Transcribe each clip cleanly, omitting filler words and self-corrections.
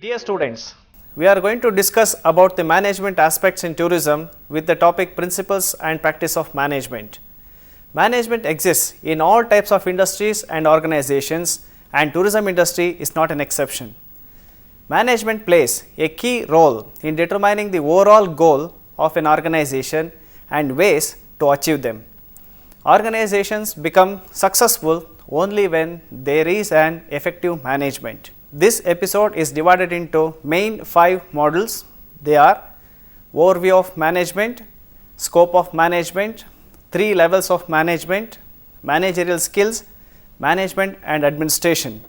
Dear students, we are going to discuss about the management aspects in tourism with the topic principles and practice of management. Management exists in all types of industries and organizations, and tourism industry is not an exception. Management plays a key role in determining the overall goal of an organization and ways to achieve them. Organizations become successful only when there is an effective management. This episode is divided into main 5 modules. They are overview of management, scope of management, 3 levels of management, managerial skills, management and administration.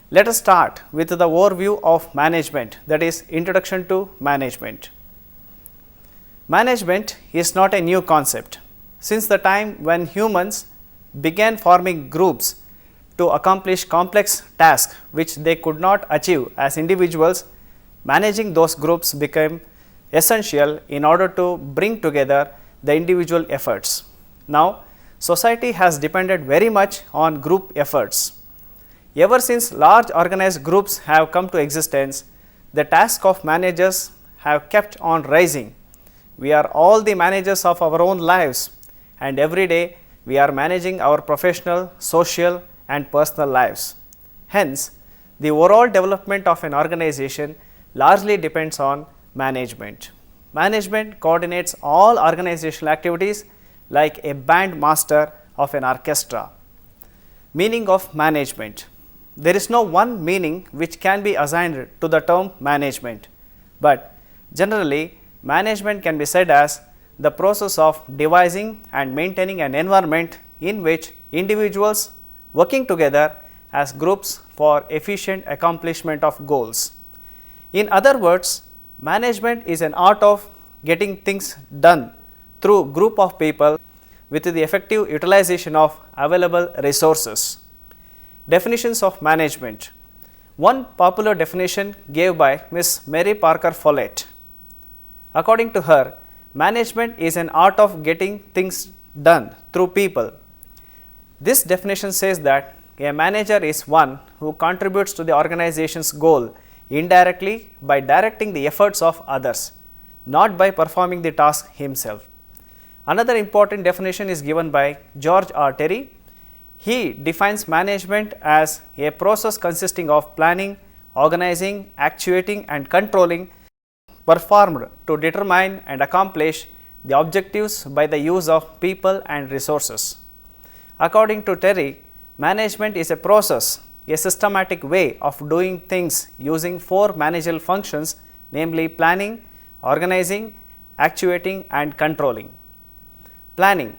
Let us start with the overview of management, that is introduction to management. Management is not a new concept. Since the time when humans began forming groups to accomplish complex tasks which they could not achieve as individuals, managing those groups became essential in order to bring together the individual efforts. Now, society has depended very much on group efforts. Ever since large organized groups have come to existence, the task of managers have kept on rising. We are all the managers of our own lives, and every day we are managing our professional, social and personal lives. Hence, the overall development of an organization largely depends on management. Management coordinates all organizational activities like a band master of an orchestra. Meaning of management. There is no one meaning which can be assigned to the term management, but generally management can be said as the process of devising and maintaining an environment in which individuals working together as groups for efficient accomplishment of goals. In other words, management is an art of getting things done through group of people with the effective utilization of available resources. Definitions of management. One popular definition gave by Miss Mary Parker Follett. According to her, management is an art of getting things done through people. This definition says that a manager is one who contributes to the organization's goal indirectly by directing the efforts of others, not by performing the task himself. Another important definition is given by George R. Terry. He defines management as a process consisting of planning, organizing, actuating and controlling performed to determine and accomplish the objectives by the use of people and resources. According to Terry, management is a process, a systematic way of doing things using 4 managerial functions, namely planning, organizing, actuating and controlling. Planning.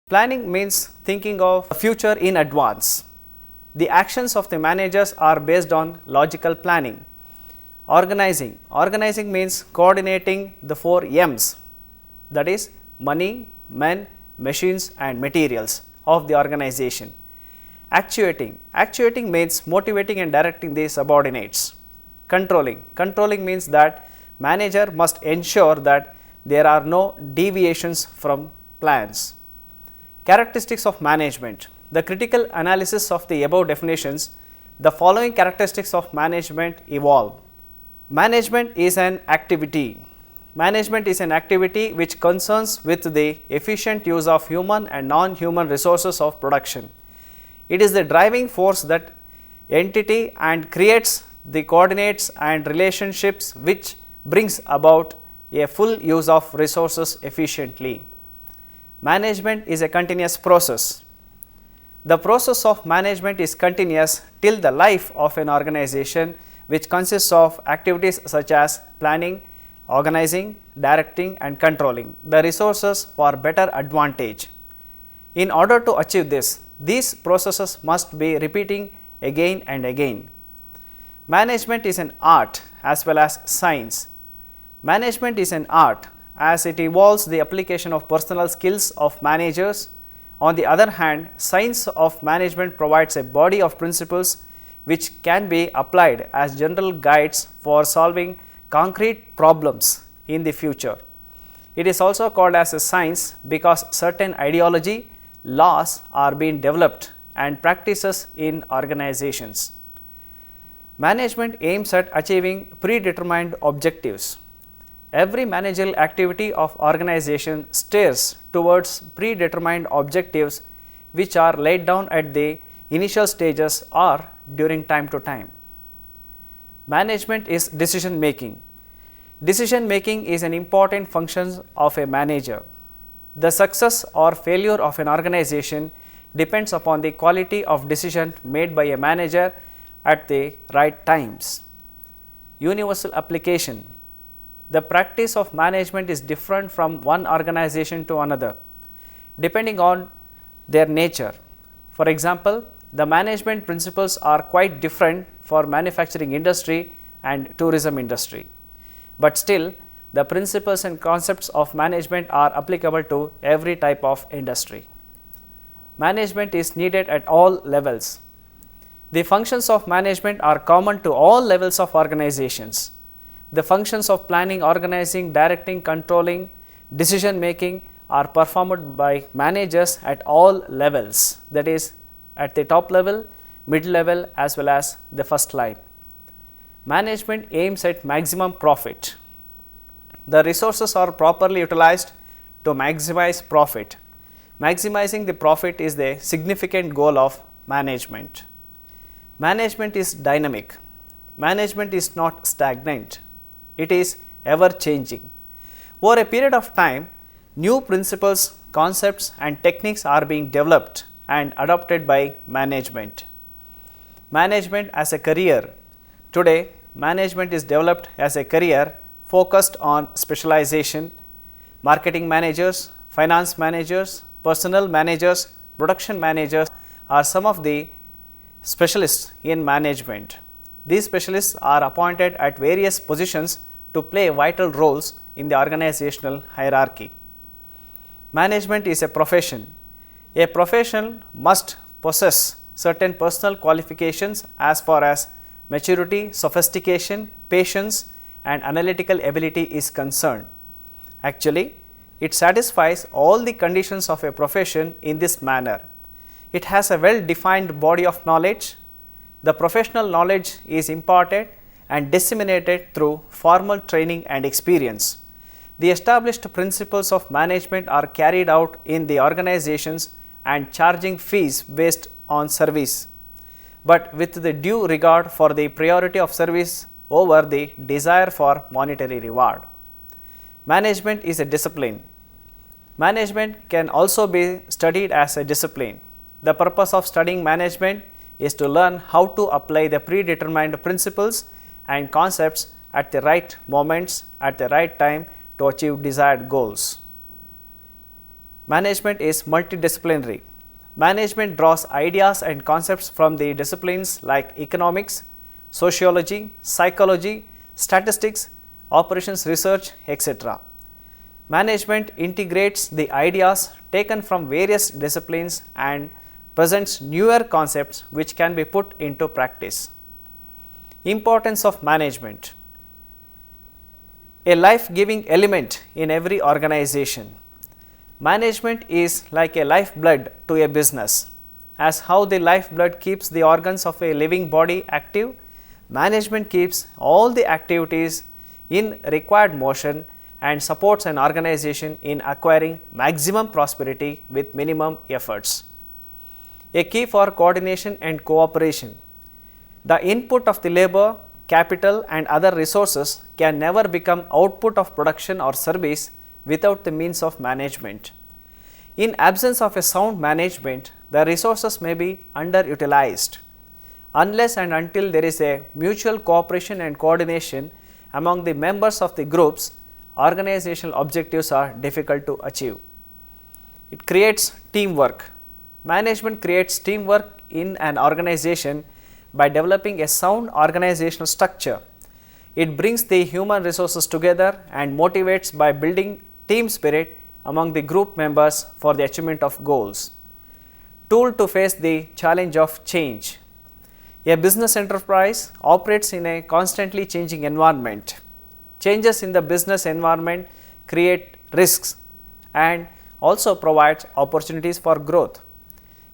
Planning means thinking of the future in advance. The actions of the managers are based on logical planning. Organizing. Organizing means coordinating the 4 M's, that is money, men, machines and materials of the organization. Actuating. Actuating means motivating and directing the subordinates. Controlling. Controlling means that manager must ensure that there are no deviations from plans. Characteristics of management. The critical analysis of the above definitions, the following characteristics of management evolve. Management is an activity. Management is an activity which concerns with the efficient use of human and non-human resources of production. It is the driving force that entity and creates the coordinates and relationships which brings about a full use of resources efficiently. Management is a continuous process. The process of management is continuous till the life of an organization, which consists of activities such as planning, organizing, directing and controlling the resources for better advantage. In order to achieve this, these processes must be repeating again and again. Management is an art as well as science. Management is an art as it involves the application of personal skills of managers. On the other hand, science of management provides a body of principles which can be applied as general guides for solving concrete problems in the future. It is also called as a science because certain ideology, laws are being developed and practices in organizations. Management aims at achieving predetermined objectives. Every managerial activity of organization steers towards predetermined objectives which are laid down at the initial stages or during time to time. Management is decision making. Decision making is an important function of a manager. The success or failure of an organization depends upon the quality of decision made by a manager at the right times. Universal application. The practice of management is different from one organization to another, depending on their nature. For example, the management principles are quite different for manufacturing industry and tourism industry. But still, the principles and concepts of management are applicable to every type of industry. Management is needed at all levels. The functions of management are common to all levels of organizations. The functions of planning, organizing, directing, controlling, decision making are performed by managers at all levels, that is, at the top level, mid level, as well as the first line. Management aims at maximum profit. The resources are properly utilized to maximize profit. Maximizing the profit is the significant goal of management. Management is dynamic. Management is not stagnant. It is ever changing. Over a period of time, new principles, concepts and techniques are being developed and adopted by management. Management as a career. Today, management is developed as a career focused on specialization. Marketing managers, finance managers, personnel managers, production managers are some of the specialists in management. These specialists are appointed at various positions to play vital roles in the organizational hierarchy. Management is a profession. A profession must possess certain personal qualifications as far as maturity, sophistication, patience and analytical ability is concerned. Actually, it satisfies all the conditions of a profession in this manner. It has a well-defined body of knowledge. The professional knowledge is imparted and disseminated through formal training and experience. The established principles of management are carried out in the organizations and charging fees based on service, but with the due regard for the priority of service over the desire for monetary reward. Management is a discipline. Management can also be studied as a discipline. The purpose of studying management is to learn how to apply the predetermined principles and concepts at the right moments, at the right time to achieve desired goals. Management is multidisciplinary. Management draws ideas and concepts from the disciplines like economics, sociology, psychology, statistics, operations research, etc. Management integrates the ideas taken from various disciplines and presents newer concepts which can be put into practice. Importance of management. A life-giving element in every organization. Management is like a lifeblood to a business. As how the lifeblood keeps the organs of a living body active, management keeps all the activities in required motion and supports an organization in acquiring maximum prosperity with minimum efforts. A key for coordination and cooperation. The input of the labor, capital and other resources can never become output of production or service without the means of management. In absence of a sound management, the resources may be underutilized. Unless and until there is a mutual cooperation and coordination among the members of the groups, organizational objectives are difficult to achieve. It creates teamwork. Management creates teamwork in an organization by developing a sound organizational structure. It brings the human resources together and motivates by building team spirit among the group members for the achievement of goals. Tool to face the challenge of change. A business enterprise operates in a constantly changing environment. Changes in the business environment create risks and also provides opportunities for growth.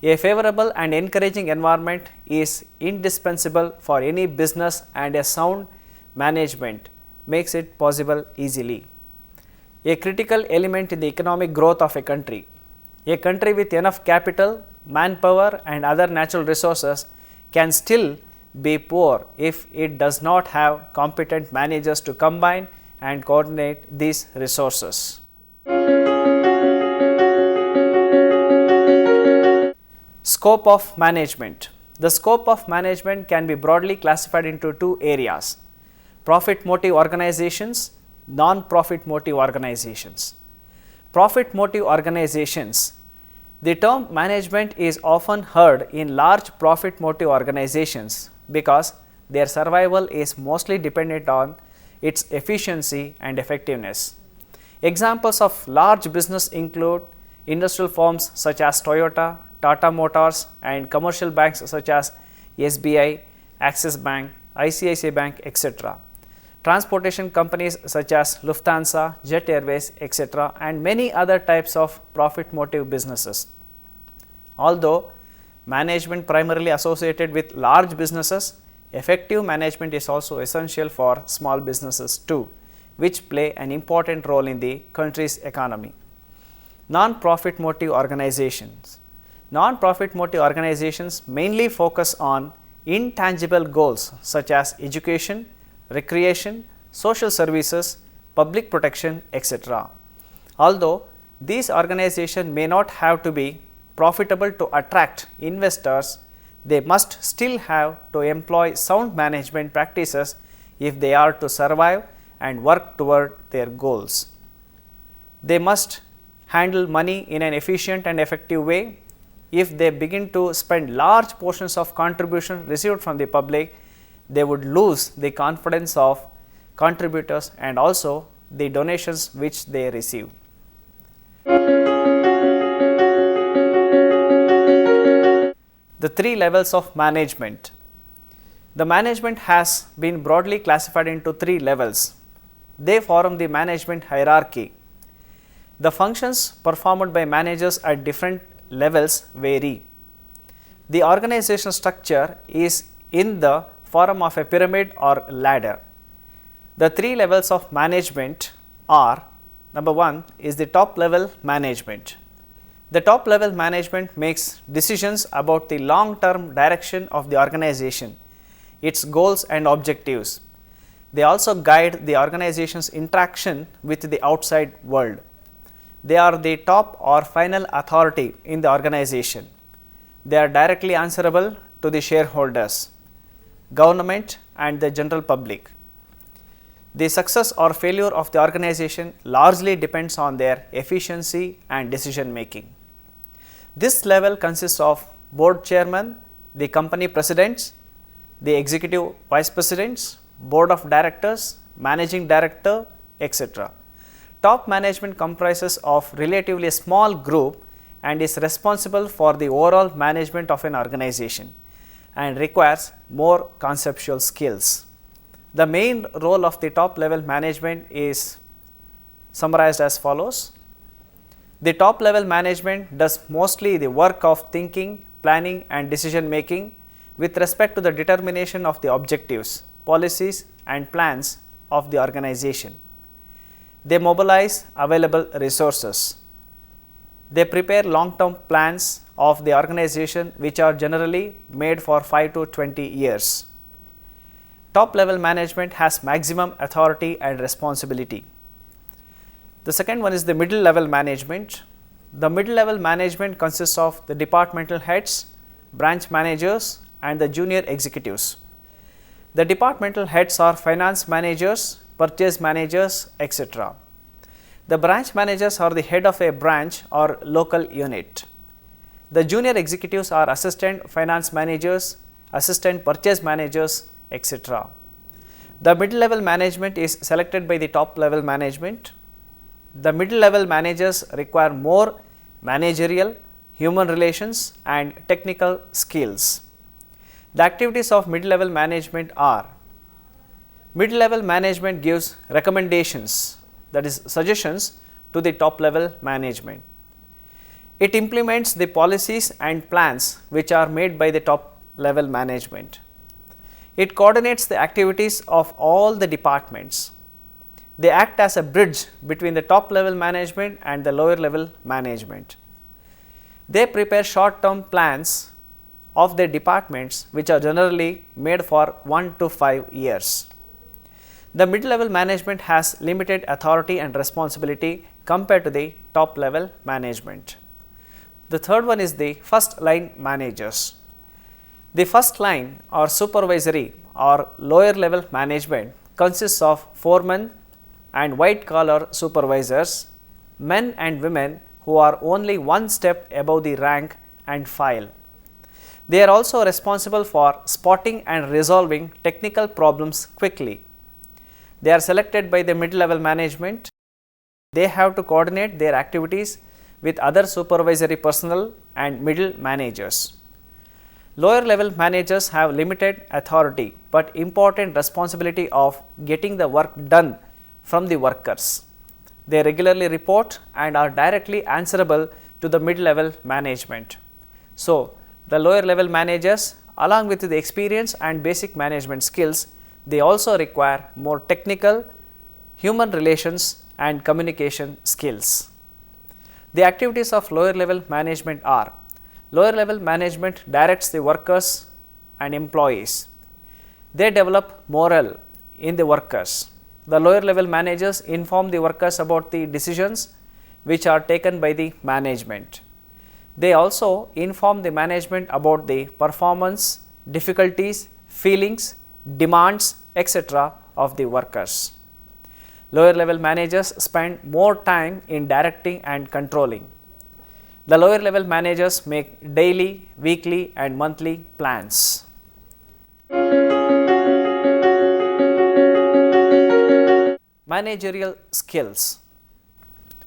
A favorable and encouraging environment is indispensable for any business, and a sound management makes it possible easily. A critical element in the economic growth of a country. A country with enough capital, manpower and other natural resources can still be poor if it does not have competent managers to combine and coordinate these resources. Scope of management. The scope of management can be broadly classified into two areas: profit motive organizations, non-profit motive organizations. Profit motive organizations. The term management is often heard in large profit motive organizations because their survival is mostly dependent on its efficiency and effectiveness. Examples of large business include industrial firms such as Toyota, Tata Motors, and commercial banks such as SBI, Axis Bank, ICICI Bank, etc. Transportation companies such as Lufthansa, Jet Airways, etc., and many other types of profit motive businesses. Although management primarily associated with large businesses, effective management is also essential for small businesses too, which play an important role in the country's economy. Non-profit motive organizations. Non-profit motive organizations mainly focus on intangible goals such as education, recreation, social services, public protection, etc. Although these organizations may not have to be profitable to attract investors, they must still have to employ sound management practices if they are to survive and work toward their goals. They must handle money in an efficient and effective way. If they begin to spend large portions of contribution received from the public, they would lose the confidence of contributors and also the donations which they receive. The three levels of management. The management has been broadly classified into three levels. They form the management hierarchy. The functions performed by managers at different levels vary. The organizational structure is in the form of a pyramid or ladder. The three levels of management are: number one is the top level management. The top level management makes decisions about the long term direction of the organization, its goals and objectives. They also guide the organization's interaction with the outside world. They are the top or final authority in the organization. They are directly answerable to the shareholders, government and the general public. The success or failure of the organization largely depends on their efficiency and decision making. This level consists of board chairman, the company presidents, the executive vice presidents, board of directors, managing director, etc. Top management comprises of relatively small group and is responsible for the overall management of an organization and requires more conceptual skills. The main role of the top level management is summarized as follows. The top level management does mostly the work of thinking, planning and decision making with respect to the determination of the objectives, policies and plans of the organization. They mobilize available resources. They prepare long-term plans of the organization which are generally made for 5 to 20 years. Top level management has maximum authority and responsibility. The second one is the middle level management. The middle level management consists of the departmental heads, branch managers and the junior executives. The departmental heads are finance managers, purchase managers, etc. The branch managers are the head of a branch or local unit. The junior executives are assistant finance managers, assistant purchase managers, etc. The middle level management is selected by the top level management. The middle level managers require more managerial, human relations and technical skills. The activities of middle level management are: middle level management gives recommendations, that is suggestions, to the top level management. It implements the policies and plans which are made by the top level management. It coordinates the activities of all the departments. They act as a bridge between the top level management and the lower level management. They prepare short term plans of their departments, which are generally made for 1 to 5 years. The mid level management has limited authority and responsibility compared to the top level management. The third one is the first line managers. The first line or supervisory or lower level management consists of foremen and white collar supervisors, men and women who are only one step above the rank and file. They are also responsible for spotting and resolving technical problems quickly. They are selected by the mid level management. They have to coordinate their activities with other supervisory personnel and middle managers. Lower level managers have limited authority but important responsibility of getting the work done from the workers. They regularly report and are directly answerable to the mid level management. So, the lower level managers, along with the experience and basic management skills, they also require more technical, human relations and communication skills. The activities of lower level management are: lower level management directs the workers and employees. They develop morale in the workers. The lower level managers inform the workers about the decisions which are taken by the management. They also inform the management about the performance, difficulties, feelings, demands, etc. of the workers. Lower level managers spend more time in directing and controlling. The lower level managers make daily, weekly and monthly plans. Managerial skills.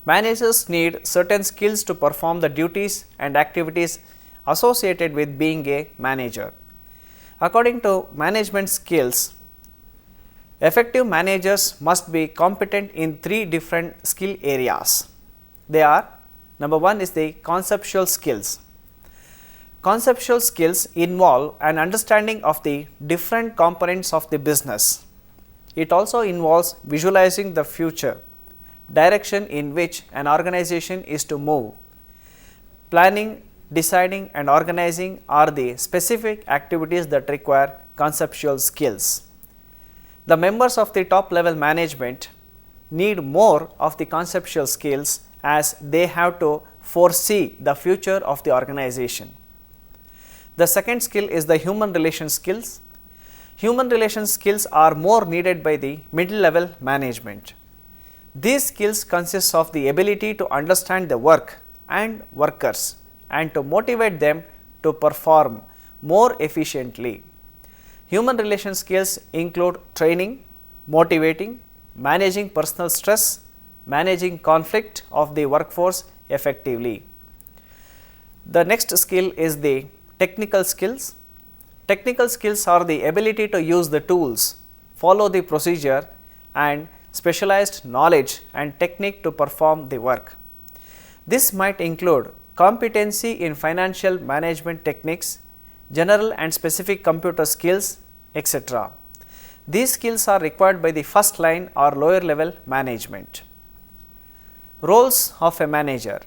Managers need certain skills to perform the duties and activities associated with being a manager. According to management skills, effective managers must be competent in 3 different skill areas. They are: number 1 is the conceptual skills. Conceptual skills involve an understanding of the different components of the business. It also involves visualizing the future, direction in which an organization is to move. Planning, deciding and organizing are the specific activities that require conceptual skills. The members of the top level management need more of the conceptual skills as they have to foresee the future of the organization. The second skill is the human relations skills. Human relations skills are more needed by the middle level management. These skills consist of the ability to understand the work and workers and to motivate them to perform more efficiently. Human relations skills include training, motivating, managing personal stress, managing conflict of the workforce effectively. The next skill is the technical skills. Technical skills are the ability to use the tools, follow the procedure and specialized knowledge and technique to perform the work. This might include competency in financial management techniques, general and specific computer skills, etc. These skills are required by the first line or lower level management. Roles of a manager.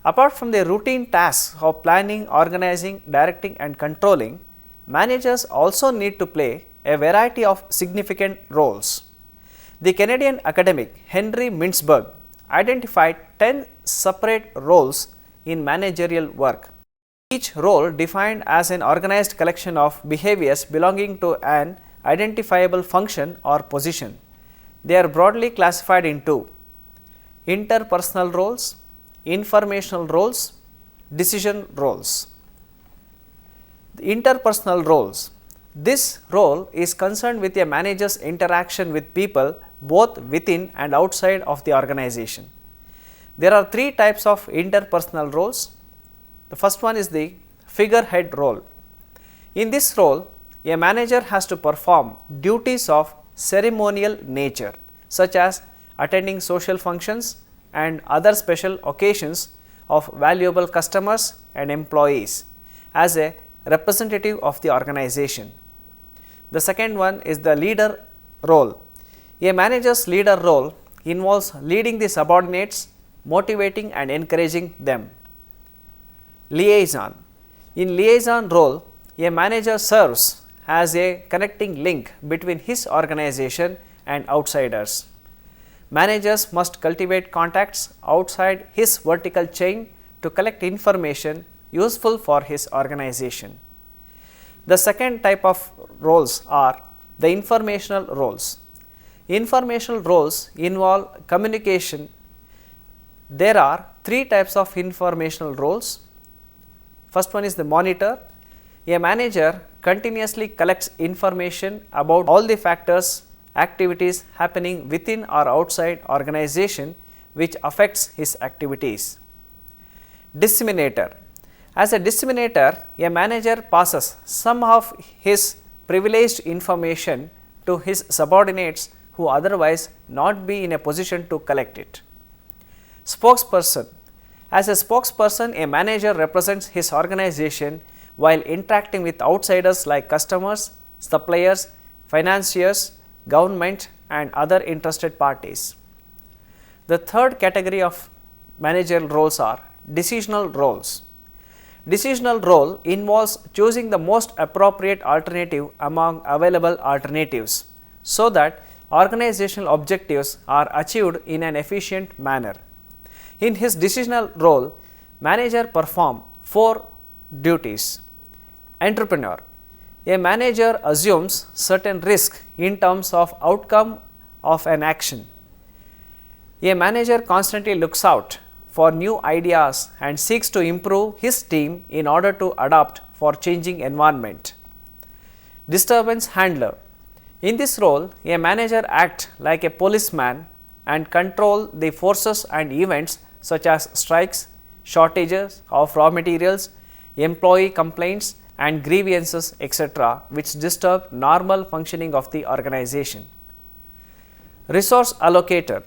Apart from the routine tasks of planning, organizing, directing and controlling, managers also need to play a variety of significant roles. The Canadian academic Henry Mintzberg identified 10 separate roles in managerial work. Each role defined as an organized collection of behaviors belonging to an identifiable function or position. They are broadly classified into interpersonal roles, informational roles, decision roles. The interpersonal roles. This role is concerned with a manager's interaction with people both within and outside of the organization. There are 3 types of interpersonal roles. The first one is the figurehead role. In this role, a manager has to perform duties of ceremonial nature, such as attending social functions and other special occasions of valuable customers and employees as a representative of the organization. The second one is the leader role. A manager's leader role involves leading the subordinates, motivating and encouraging them. Liaison. In liaison role, a manager serves as a connecting link between his organization and outsiders. Managers must cultivate contacts outside his vertical chain to collect information useful for his organization. The second type of roles are the informational roles. Informational roles involve communication. There are three types of informational roles. First one is the monitor. A manager continuously collects information about all the factors, activities happening within or outside organization which affects his activities. Disseminator. As a disseminator, a manager passes some of his privileged information to his subordinates who otherwise not be in a position to collect it. Spokesperson. As a spokesperson, a manager represents his organization while interacting with outsiders like customers, suppliers, financiers, government and other interested parties. The third category of managerial roles are decisional roles. Decisional role involves choosing the most appropriate alternative among available alternatives so that organizational objectives are achieved in an efficient manner. In his decisional role, manager performs 4 duties. Entrepreneur. A manager assumes certain risk in terms of outcome of an action. A manager constantly looks out for new ideas and seeks to improve his team in order to adapt for changing environment. Disturbance handler. In this role, a manager acts like a policeman and control the forces and events such as strikes, shortages of raw materials, employee complaints and grievances etc., which disturb normal functioning of the organization. Resource allocator.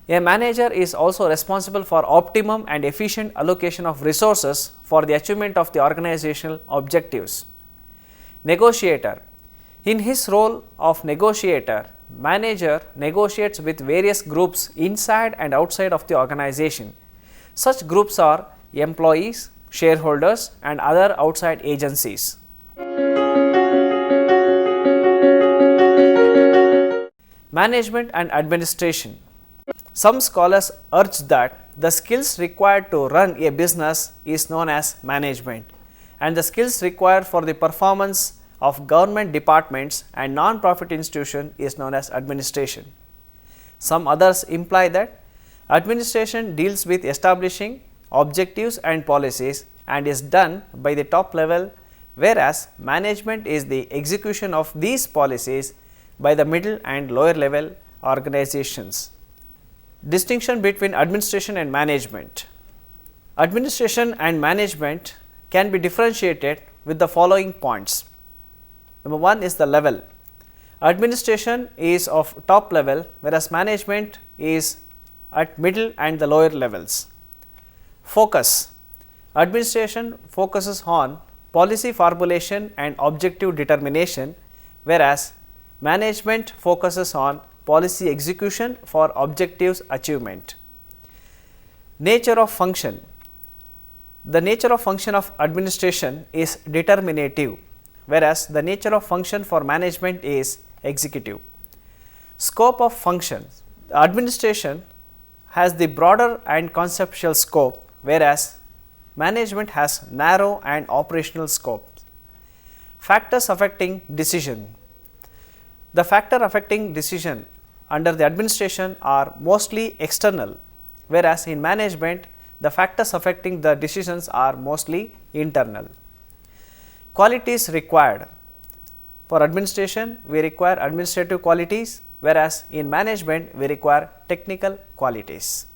A manager is also responsible for optimum and efficient allocation of resources for the achievement of the organizational objectives. Negotiator. In his role of negotiator, manager negotiates with various groups inside and outside of the organization. Such groups are employees, shareholders and other outside agencies. Management and administration. Some scholars urge that the skills required to run a business is known as management and the skills required for the performance of government departments and non-profit institutions is known as administration. Some others imply that administration deals with establishing objectives and policies and is done by the top level, whereas management is the execution of these policies by the middle and lower level organizations. Distinction between administration and management. Administration and management can be differentiated with the following points. Number 1 is the level. Administration is of top level, whereas management is at middle and the lower levels. Focus. Administration focuses on policy formulation and objective determination, whereas management focuses on policy execution for objectives achievement. Nature of function. The nature of function of administration is determinative, whereas the nature of function for management is executive. Scope of function. The administration has the broader and conceptual scope, whereas management has narrow and operational scope. Factors affecting decision. The factor affecting decision under the administration are mostly external, whereas in management the factors affecting the decisions are mostly internal. Qualities required. For administration, we require administrative qualities, whereas in management we require technical qualities.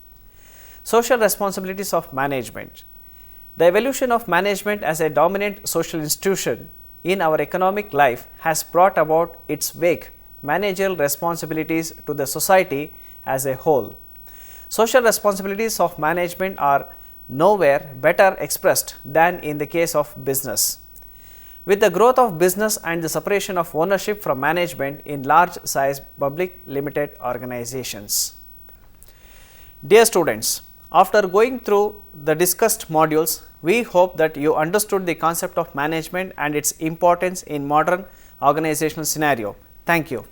Social responsibilities of management. The evolution of management as a dominant social institution in our economic life has brought about its wake managerial responsibilities to the society as a whole. Social responsibilities of management are nowhere better expressed than in the case of business. With the growth of business and the separation of ownership from management in large size public limited organizations. Dear students, after going through the discussed modules, we hope that you understood the concept of management and its importance in modern organizational scenario. Thank you.